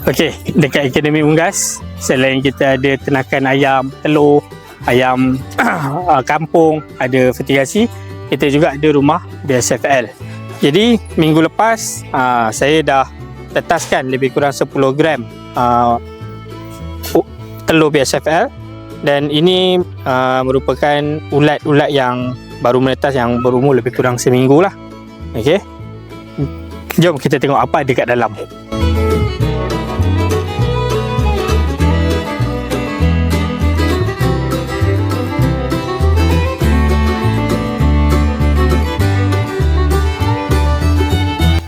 Okey, dekat Akademi Unggas, selain kita ada ternakan ayam, telur, ayam kampung, ada fertigasi, kita juga ada rumah BSFL. Jadi minggu lepas saya dah tetaskan lebih kurang 10 gram telur BSFL, dan ini merupakan ulat-ulat yang baru menetas, yang berumur lebih kurang seminggu lah. Okey, jom kita tengok apa ada kat dalam.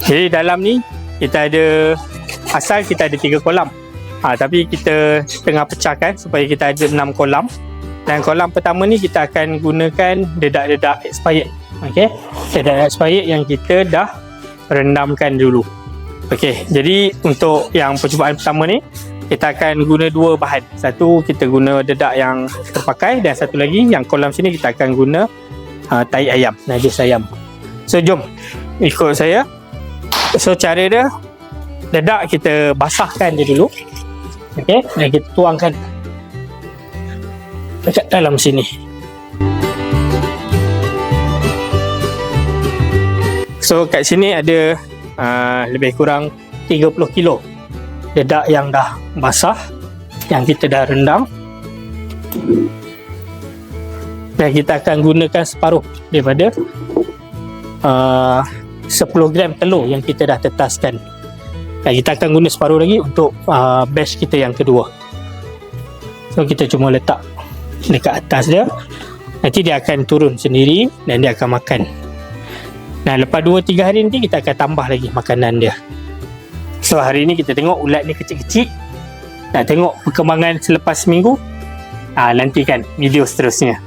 Jadi dalam ni kita ada, asal kita ada 3 kolam, tapi kita tengah pecahkan supaya kita ada 6 kolam. Dan kolam pertama ni kita akan gunakan dedak-dedak expired. Okey, dedak expired yang kita dah rendamkan dulu. Okey, jadi untuk yang percubaan pertama ni kita akan guna 2 bahan. Satu kita guna dedak yang terpakai, dan satu lagi yang kolam sini kita akan guna tahi ayam, najis ayam. So jom ikut saya. So cara dia, dedak kita basahkan dia dulu. Okey, dan kita tuangkan dekat dalam sini. So kat sini ada lebih kurang 30 kilo dedak yang dah basah, yang kita dah rendam. Dan kita akan gunakan separuh daripada 10 gram telur yang kita dah tetaskan. Dan kita akan guna separuh lagi untuk batch kita yang kedua. So kita cuma letak dekat atas dia, nanti dia akan turun sendiri dan dia akan makan. Nah, lepas 2-3 hari nanti kita akan tambah lagi makanan dia. So hari ni kita tengok ulat ni kecil-kecil. Nak tengok perkembangan selepas seminggu, nantikan video seterusnya.